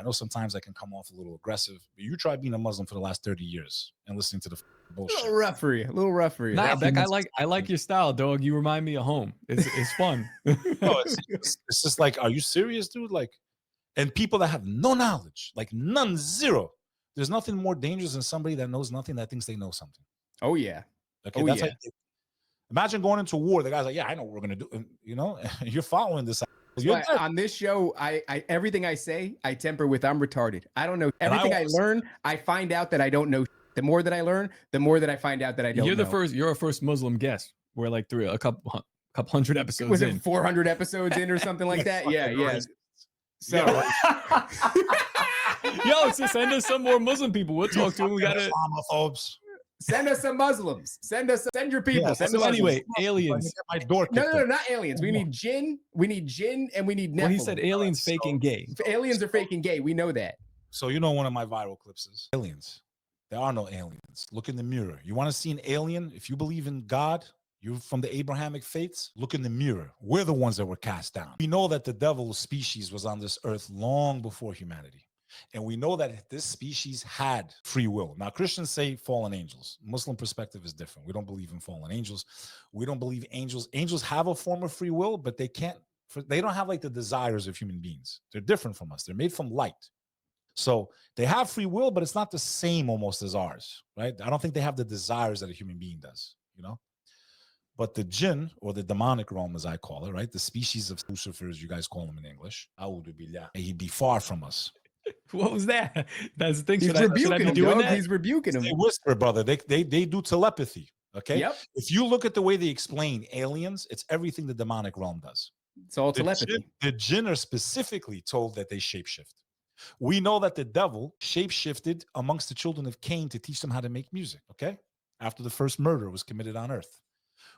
I know sometimes I can come off a little aggressive, but you try being a Muslim for the last 30 years and listening to the bullshit. A little rough for you. Nah, Beck, I like your style, dog. You remind me of home. It's fun. No, it's just like, are you serious, dude? Like, and people that have no knowledge, like none, zero. There's nothing more dangerous than somebody that knows nothing that thinks they know something. Oh yeah. Okay, that's like, imagine going into war. The guy's like, yeah, I know what we're gonna do. And, you know, you're following this. On this show, I everything I say, I temper with I'm retarded. I don't know everything I learn. I find out that I don't know. The more that I learn, the more that I find out that I don't. You're a first Muslim guest. We're like a couple hundred episodes. Was in. it 400 episodes in or something like that? Yeah. So, yo, so send us some more Muslim people. We'll talk to them. We got Islamophobes. Send us some Muslims. Send your people. Yeah, send us anyway, aliens. No, not aliens. We need jinn. We need jinn, and we need Nephilim. Well, he said aliens faking gay. Aliens are faking gay. We know that. So you know one of my viral clips is aliens. There are no aliens. Look in the mirror. You want to see an alien? If you believe in God, you're from the Abrahamic faiths, look in the mirror. We're the ones that were cast down. We know that the devil species was on this earth long before humanity. And we know that this species had free will. Now, Christians say fallen angels. Muslim perspective is different. We don't believe in fallen angels. We don't believe angels. Angels have a form of free will, but they don't have like the desires of human beings. They're different from us. They're made from light. So they have free will, but it's not the same almost as ours, right? I don't think they have the desires that a human being does, you know? But the jinn, or the demonic realm, as I call it, right? The species of Lucifer, as you guys call them in English, he'd be far from us. What was that? That's the thing. He's rebuking him, dog. He's rebuking him. They whisper, brother. They do telepathy, okay? Yep. If you look at the way they explain aliens, it's everything the demonic realm does. It's all telepathy. The jinn are specifically told that they shapeshift. We know that the devil shapeshifted amongst the children of Cain to teach them how to make music, okay? After the first murder was committed on earth.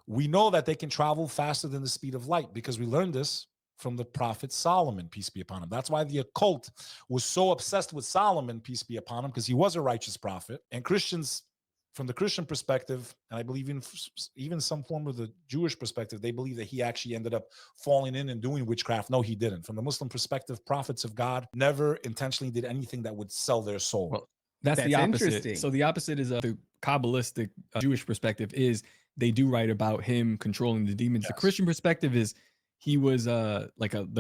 We know that they can travel faster than the speed of light because we learned this from the prophet Solomon, peace be upon him. That's why the occult was so obsessed with Solomon, peace be upon him, because he was a righteous prophet. And Christians, from the Christian perspective, and I believe even some form of the Jewish perspective, they believe that he actually ended up falling in and doing witchcraft. No, he didn't. From the Muslim perspective, prophets of God never intentionally did anything that would sell their soul. Well, that's the opposite. So the opposite is the Kabbalistic Jewish perspective is they do write about him controlling the demons. Yes. The Christian perspective is he was the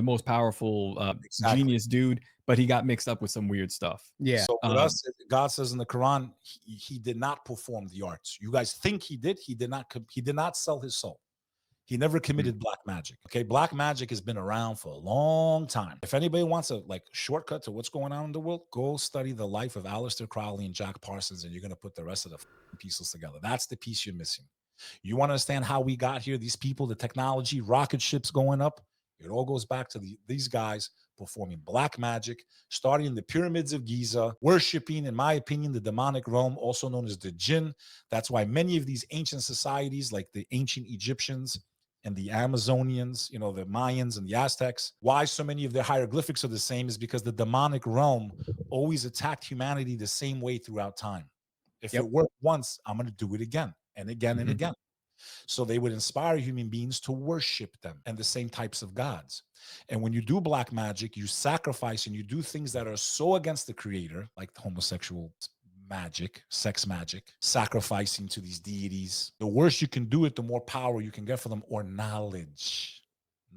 most powerful genius dude, but he got mixed up with some weird stuff. Yeah. So with us, God says in the Quran, he did not perform the arts. You guys think he did. He did not sell his soul. He never committed black magic. Okay. Black magic has been around for a long time. If anybody wants a shortcut to what's going on in the world, go study the life of Aleister Crowley and Jack Parsons, and you're going to put the rest of the pieces together. That's the piece you're missing. You want to understand how we got here, these people, the technology, rocket ships going up, it all goes back to these guys performing black magic, starting in the pyramids of Giza, worshiping, in my opinion, the demonic realm, also known as the jinn. That's why many of these ancient societies, like the ancient Egyptians and the Amazonians, the Mayans and the Aztecs, why so many of their hieroglyphics are the same is because the demonic realm always attacked humanity the same way throughout time. If it worked once, I'm going to do it again. And again and again. So they would inspire human beings to worship them and the same types of gods. And when you do black magic, you sacrifice and you do things that are so against the creator, like the homosexual magic, sex magic, sacrificing to these deities. The worse you can do it, the more power you can get for them, or knowledge.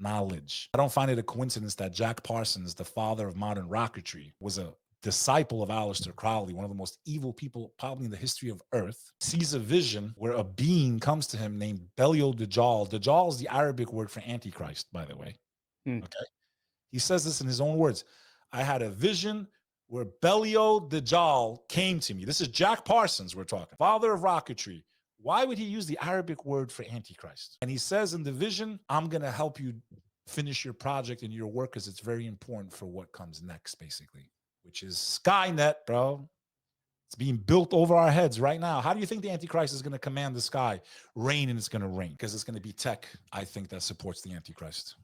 I don't find it a coincidence that Jack Parsons, the father of modern rocketry, was a disciple of Aleister Crowley, one of the most evil people probably in the history of Earth, sees a vision where a being comes to him named Belial Dajjal. Dajjal is the Arabic word for Antichrist, by the way. Okay. He says this in his own words. I had a vision where Belial Dajjal came to me. This is Jack Parsons we're talking, father of rocketry. Why would he use the Arabic word for Antichrist? And he says in the vision, I'm going to help you finish your project and your work because it's very important for what comes next, basically. Which is Skynet, bro. It's being built over our heads right now. How do you think the Antichrist is going to command the sky? Rain, and it's going to rain because it's going to be tech, I think, that supports the Antichrist.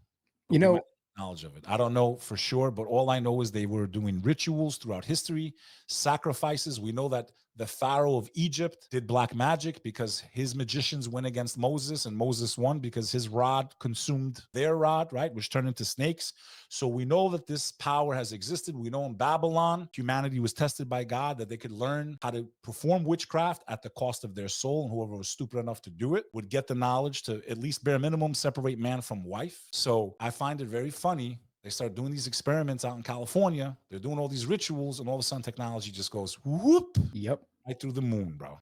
Knowledge of it. I don't know for sure, but all I know is they were doing rituals throughout history, sacrifices. We know that The Pharaoh of Egypt did black magic because his magicians went against Moses, and Moses won because his rod consumed their rod, right, which turned into snakes. So we know that this power has existed. We know in Babylon, humanity was tested by God, that they could learn how to perform witchcraft at the cost of their soul, and whoever was stupid enough to do it would get the knowledge to at least bare minimum separate man from wife. So I find it very funny. They start doing these experiments out in California. They're doing all these rituals, and all of a sudden technology just goes whoop. Yep. Right through the moon, bro.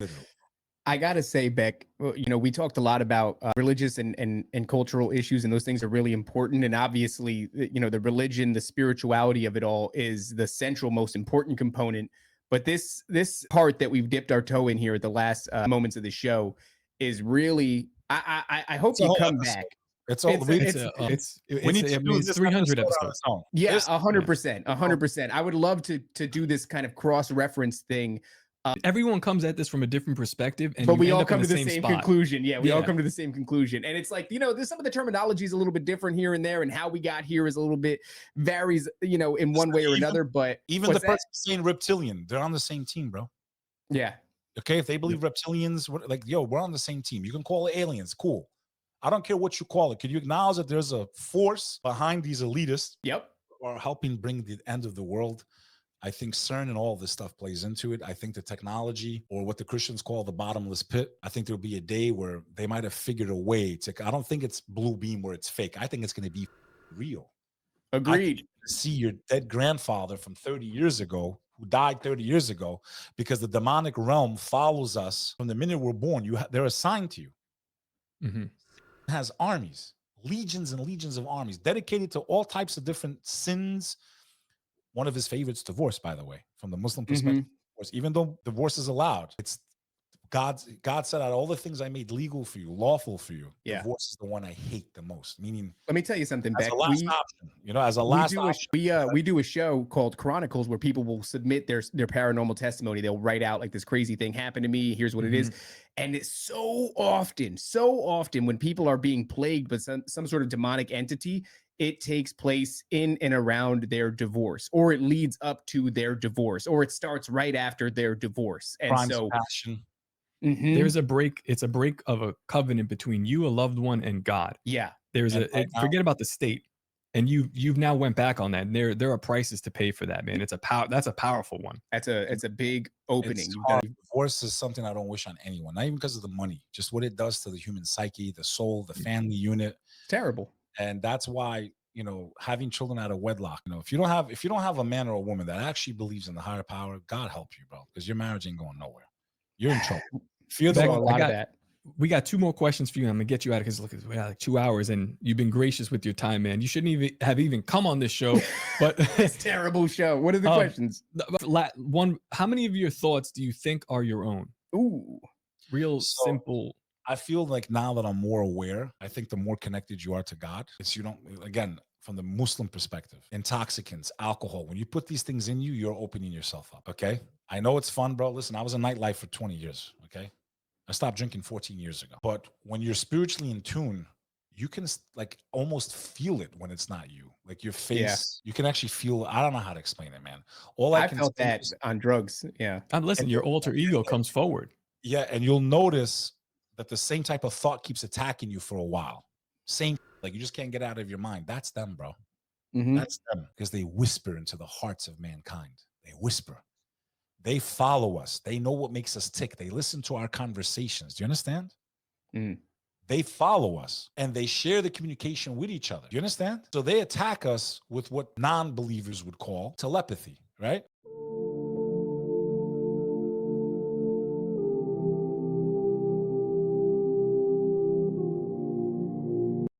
I gotta say, Beck, we talked a lot about religious and cultural issues, and those things are really important. And obviously, the religion, the spirituality of it all is the central, most important component. But this part that we've dipped our toe in here at the last moments of the show is really. I hope you come back. It's all we need to do this 300 episodes. Yeah, 100%, 100%. I would love to do this kind of cross-reference thing. Everyone comes at this from a different perspective, but we all come to the same conclusion. Yeah, we all come to the same conclusion. And it's like, there's some of the terminology is a little bit different here and there, and how we got here is a little bit varies, in one way or another. But even the person saying reptilian, they're on the same team, bro. Yeah. Okay, if they believe reptilians, like, we're on the same team. You can call it aliens, cool. I don't care what you call it. Could you acknowledge that there's a force behind these elitists? Yep. Who are helping bring the end of the world? I think CERN and all this stuff plays into it. I think the technology, or what the Christians call the bottomless pit, I think there'll be a day where they might have figured a way to, I don't think it's blue beam where it's fake. I think it's going to be real. Agreed. See your dead grandfather from 30 years ago, who died 30 years ago, because the demonic realm follows us from the minute we're born. They're assigned to you. Mm-hmm. It has armies, legions and legions of armies dedicated to all types of different sins. One of his favorites, divorce, by the way, from the Muslim perspective. Even though divorce is allowed, it's God said, out of all the things I made legal for you, lawful for you, divorce is the one I hate the most. Meaning, let me tell you something, Beck. As a last option, as a last option. We do a show called Chronicles where people will submit their paranormal testimony. They'll write out like, this crazy thing happened to me. Here's what it is. And it's so often when people are being plagued with some sort of demonic entity, it takes place in and around their divorce, or it leads up to their divorce, or it starts right after their divorce. And crimes of passion. There's a break. It's a break of a covenant between you, a loved one, and God. Yeah. There's forget about the state. And you've now went back on that. And there are prices to pay for that, man. That's a powerful one. It's a big opening. Divorce is something I don't wish on anyone, not even because of the money, just what it does to the human psyche, the soul, the family unit. Terrible. And that's why, having children out of wedlock, if you don't have a man or a woman that actually believes in the higher power, God help you, bro, because your marriage ain't going nowhere. You're in trouble. Fear the Lord. We got 2 more questions for you. I'm gonna get you out of, because look, we got like 2 hours, and you've been gracious with your time, man. You shouldn't even have come on this show, but it's a terrible show. What are the questions? One, how many of your thoughts do you think are your own? Ooh, simple. I feel like now that I'm more aware, I think the more connected you are to God, again, from the Muslim perspective, intoxicants, alcohol, when you put these things in you, you're opening yourself up. Okay. I know it's fun, bro. Listen, I was in nightlife for 20 years. Okay. I stopped drinking 14 years ago. But when you're spiritually in tune, you can like almost feel it when it's not you. Like your face, you can actually feel. I don't know how to explain it, man. I felt that on drugs. Yeah. And listen, your alter ego comes forward. Yeah, and you'll notice that the same type of thought keeps attacking you for a while. Same, like you just can't get out of your mind. That's them, bro. That's them, because they whisper into the hearts of mankind. They whisper. They follow us. They know what makes us tick. They listen to our conversations. Do you understand? They follow us, and they share the communication with each other. Do you understand? So they attack us with what non-believers would call telepathy, right?